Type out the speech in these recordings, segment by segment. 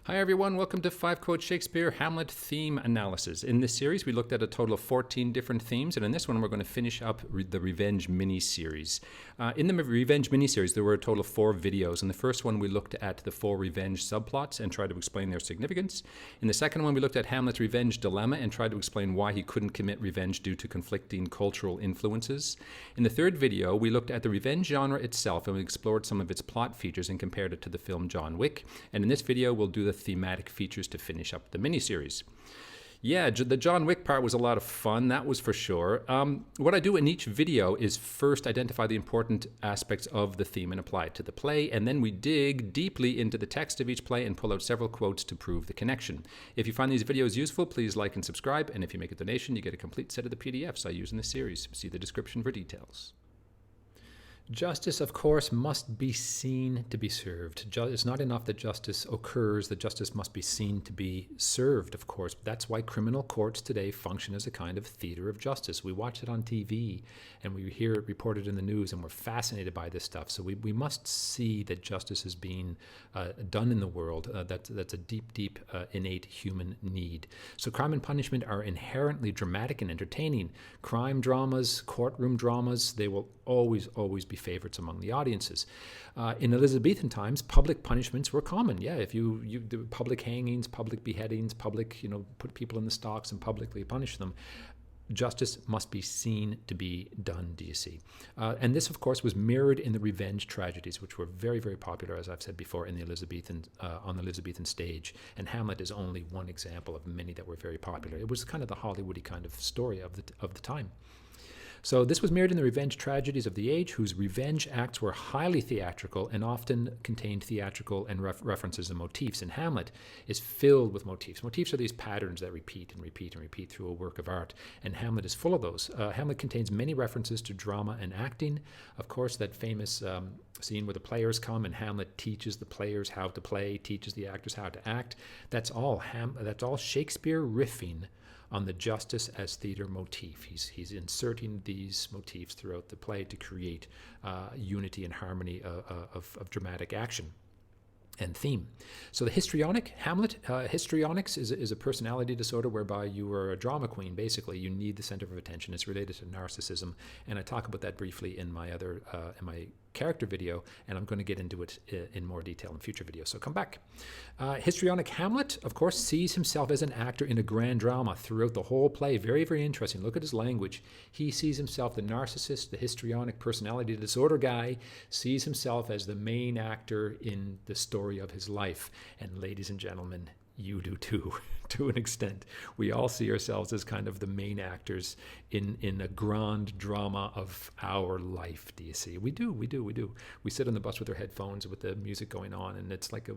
Hi everyone, welcome to 5 Quote Shakespeare Hamlet Theme Analysis. In this series, we looked at a total of 14 different themes, and in this one, we're going to finish up the Revenge mini-series. In the Revenge mini-series, there were a total of 4 videos. In the first one, we looked at the 4 revenge subplots and tried to explain their significance. In the second one, we looked at Hamlet's revenge dilemma and tried to explain why he couldn't commit revenge due to conflicting cultural influences. In the third video, we looked at the revenge genre itself and we explored some of its plot features and compared it to the film John Wick. And in this video, we'll do the thematic features to finish up the miniseries. Yeah, the John Wick part was a lot of fun, that was for sure. What I do in each video is first identify the important aspects of the theme and apply it to the play, and then we dig deeply into the text of each play and pull out several quotes to prove the connection. If you find these videos useful, please like and subscribe, and if you make a donation, you get a complete set of the PDFs I use in this series. See the description for details. Justice, of course, must be seen to be served. It's not enough that justice occurs, that justice must be seen to be served, of course. That's why criminal courts today function as a kind of theater of justice. We watch it on TV and we hear it reported in the news and we're fascinated by this stuff. So we must see that justice is being done in the world. That's a deep, innate human need. So crime and punishment are inherently dramatic and entertaining. Crime dramas, courtroom dramas, they will always be favorites among the audiences. In Elizabethan times, public punishments were common. Yeah, if you do public hangings, public beheadings, public, put people in the stocks and publicly punish them. Justice must be seen to be done, do you see? And this, of course, was mirrored in the revenge tragedies, which were very, very popular, as I've said before, in the Elizabethan, on the Elizabethan stage. And Hamlet is only one example of many that were very popular. It was kind of the Hollywoody kind of story of the time. So this was mirrored in the revenge tragedies of the age, whose revenge acts were highly theatrical and often contained theatrical and references and motifs. And Hamlet is filled with motifs. Motifs are these patterns that repeat and repeat and repeat through a work of art, and Hamlet is full of those. Hamlet contains many references to drama and acting. Of course, that famous scene where the players come and Hamlet teaches the players how to play, teaches the actors how to act. That's all Shakespeare riffing on the justice as theater motif. He's inserting these motifs throughout the play to create unity and harmony of dramatic action and theme. So the histrionic, Hamlet, histrionics is a personality disorder whereby you are a drama queen, basically. You need the center of attention. It's related to narcissism, and I talk about that briefly in my character video, and I'm going to get into it in more detail in future videos, so come back. Histrionic Hamlet, of course, sees himself as an actor in a grand drama throughout the whole play. Very, very interesting. Look at his language. He sees himself, the narcissist, the histrionic personality disorder guy, sees himself as the main actor in the story of his life. And ladies and gentlemen, you do too, to an extent. We all see ourselves as kind of the main actors in a grand drama of our life, do you see? We do. We sit on the bus with our headphones with the music going on, and it's like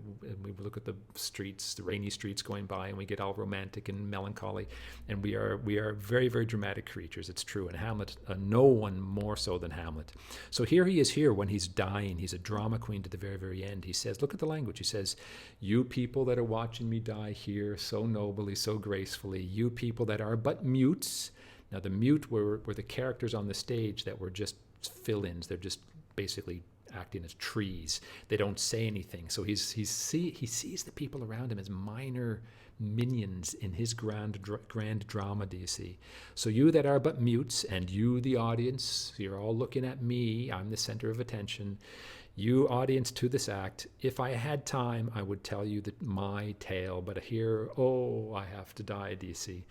we look at the streets, the rainy streets going by, and we get all romantic and melancholy, and we are very, very dramatic creatures, it's true. And Hamlet, no one more so than Hamlet. So here he is here when he's dying. He's a drama queen to the very, very end. He says, look at the language. He says, "You people that are watching me die here so nobly, so gracefully, you people that are but mutes." Now the mute were the characters on the stage that were just fill-ins. They're just basically acting as trees. They don't say anything. So he sees the people around him as minor minions in his grand drama, do you see? So you that are but mutes, and you the audience, you're all looking at me, I'm the center of attention. You audience to this act, if I had time, I would tell you my tale, but here, I have to die, do you see?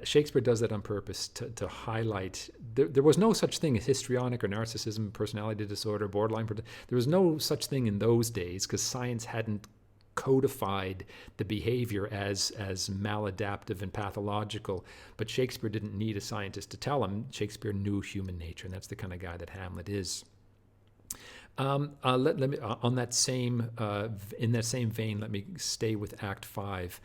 Shakespeare does that on purpose to highlight. There was no such thing as histrionic or narcissism, personality disorder, borderline. There was no such thing in those days because science hadn't codified the behavior as maladaptive and pathological. But Shakespeare didn't need a scientist to tell him. Shakespeare knew human nature, and that's the kind of guy that Hamlet is. Let me in that same vein, let me stay with Act 5.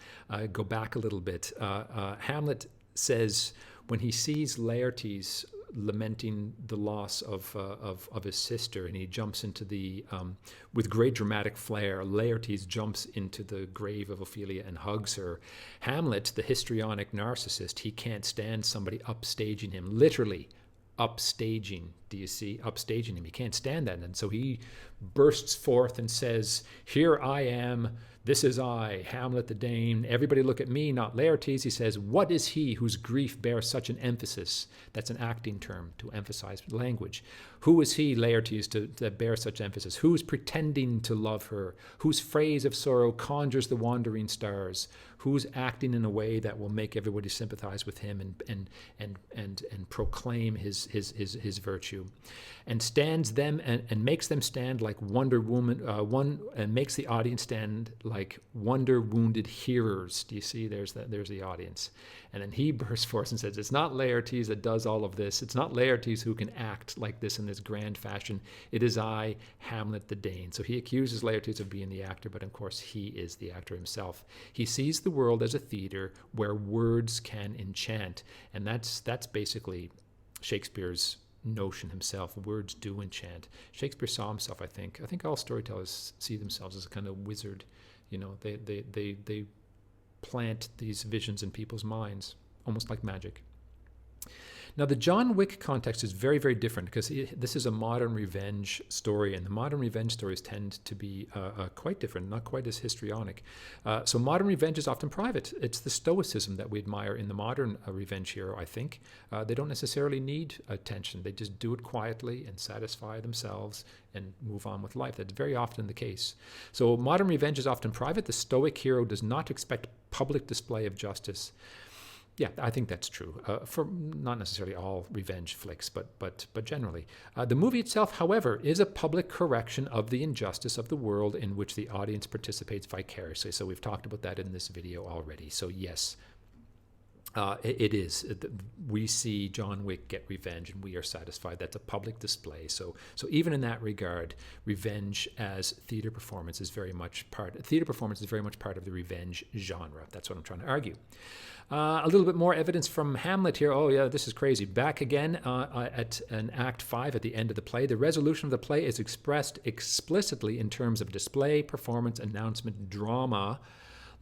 Go back a little bit. Hamlet says when he sees Laertes lamenting the loss of his sister, and he jumps into with great dramatic flair, Laertes jumps into the grave of Ophelia and hugs her. Hamlet, the histrionic narcissist, he can't stand somebody upstaging him, literally upstaging. Do you see? Upstaging him. He can't stand that. And so he bursts forth and says, "Here I am, This is I, Hamlet the Dane. Everybody look at me, not Laertes. He says, what is he whose grief bears such an emphasis? That's an acting term to emphasize language. Who is he, Laertes, that bears such emphasis? Who is pretending to love her? Whose phrase of sorrow conjures the wandering stars? Who's acting in a way that will make everybody sympathize with him and proclaim his virtue, and stands them and makes them stand like Wonder Woman, and makes the audience stand like wonder wounded hearers. Do you see? There's the audience, and then he bursts forth and says, "It's not Laertes that does all of this. It's not Laertes who can act like this in this grand fashion. It is I, Hamlet the Dane." So he accuses Laertes of being the actor, but of course he is the actor himself. He sees the world as a theater where words can enchant, and that's basically Shakespeare's notion himself. Words do enchant. Shakespeare saw himself, I think all storytellers see themselves as a kind of wizard. They plant these visions in people's minds, almost like magic. Now, the John Wick context is very, very different because this is a modern revenge story, and the modern revenge stories tend to be quite different, not quite as histrionic. So modern revenge is often private. It's the stoicism that we admire in the modern revenge hero, I think. They don't necessarily need attention. They just do it quietly and satisfy themselves and move on with life. That's very often the case. So modern revenge is often private. The stoic hero does not expect public display of justice. Yeah, I think that's true for not necessarily all revenge flicks, but generally. The movie itself, however, is a public correction of the injustice of the world in which the audience participates vicariously. So we've talked about that in this video already. So yes, it is. We see John Wick get revenge, and we are satisfied. That's a public display. So even in that regard, revenge as theater performance is very much part. Theater performance is very much part of the revenge genre. That's what I'm trying to argue. A little bit more evidence from Hamlet here. Oh yeah, this is crazy. Back again at an Act 5 at the end of the play. The resolution of the play is expressed explicitly in terms of display, performance, announcement, drama.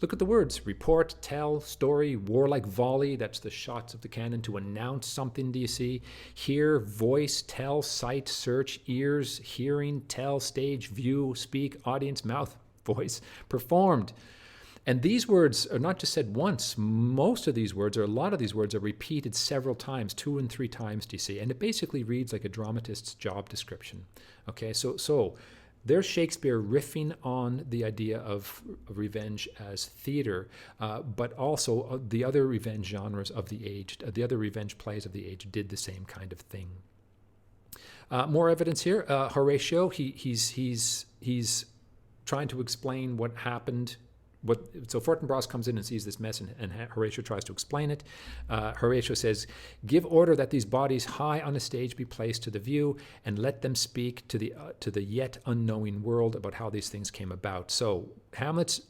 Look at the words: report, tell, story, warlike volley. That's the shots of the cannon to announce something, do you see? Hear, voice, tell, sight, search, ears, hearing, tell, stage, view, speak, audience, mouth, voice, performed. And these words are not just said once. Most of these words, or a lot of these words, are repeated several times, 2 and 3 times, do you see? And it basically reads like a dramatist's job description. Okay, so there's Shakespeare riffing on the idea of revenge as theater, but also the other revenge genres of the age, the other revenge plays of the age did the same kind of thing. More evidence here. Horatio, he's trying to explain what happened. So Fortinbras comes in and sees this mess, and Horatio tries to explain it. Horatio says, "Give order that these bodies high on a stage be placed to the view, and let them speak to the yet unknowing world about how these things came about." So Hamlet's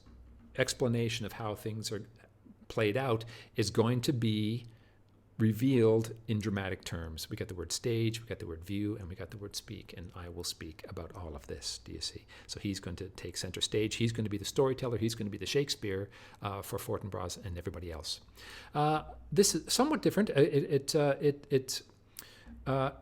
explanation of how things are played out is going to be revealed in dramatic terms. We got the word stage, we got the word view, and we got the word speak, and I will speak about all of this, do you see? So he's going to take center stage. He's going to be the storyteller. He's going to be the Shakespeare for Fortinbras and everybody else. This is somewhat different. It's a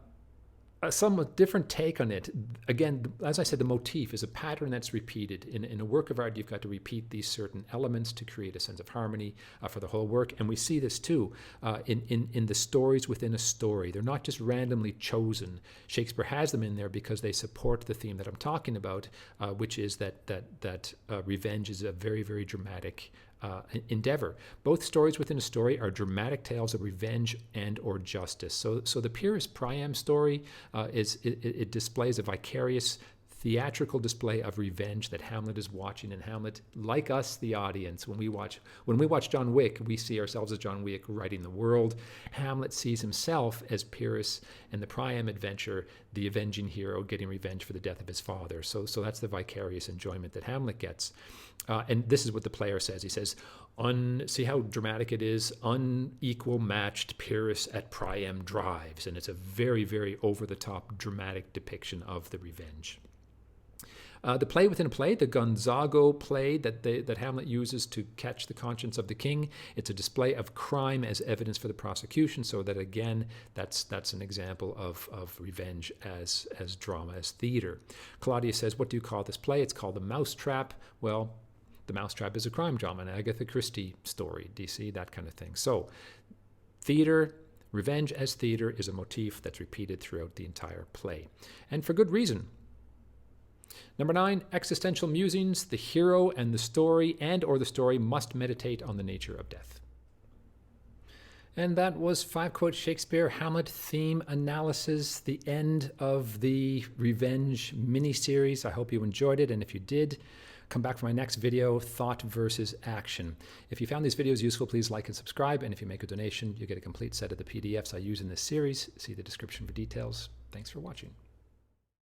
somewhat different take on it. Again, as I said, the motif is a pattern that's repeated. In a work of art, you've got to repeat these certain elements to create a sense of harmony for the whole work. And we see this too in the stories within a story. They're not just randomly chosen. Shakespeare has them in there because they support the theme that I'm talking about, which is that revenge is a very, very dramatic endeavor. Both stories within a story are dramatic tales of revenge and or justice. So the Pyrrhus Priam story it displays a vicarious theatrical display of revenge that Hamlet is watching, and Hamlet, like us, the audience, when we watch John Wick, we see ourselves as John Wick writing the world. Hamlet sees himself as Pyrrhus and the Priam adventure, the avenging hero getting revenge for the death of his father. So that's the vicarious enjoyment that Hamlet gets. And this is what the player says. He says, see how dramatic it is? Unequal matched Pyrrhus at Priam drives. And it's a very, very over-the-top dramatic depiction of the revenge. The play within a play, the Gonzago play that Hamlet uses to catch the conscience of the king. It's a display of crime as evidence for the prosecution, so that again, that's an example of revenge as drama, as theater. Claudius says, "What do you call this play?" It's called The Mousetrap. Well, The Mousetrap is a crime drama, an Agatha Christie story. Do you see that kind of thing? So theater, revenge as theater, is a motif that's repeated throughout the entire play, and for good reason. Number 9, existential musings. The hero and the story or the story must meditate on the nature of death. And that was 5 Quote Shakespeare Hamlet theme analysis, the end of the Revenge mini-series. I hope you enjoyed it, and if you did, come back for my next video, Thought versus Action. If you found these videos useful, please like and subscribe, and if you make a donation, you get a complete set of the PDFs I use in this series. See the description for details. Thanks for watching.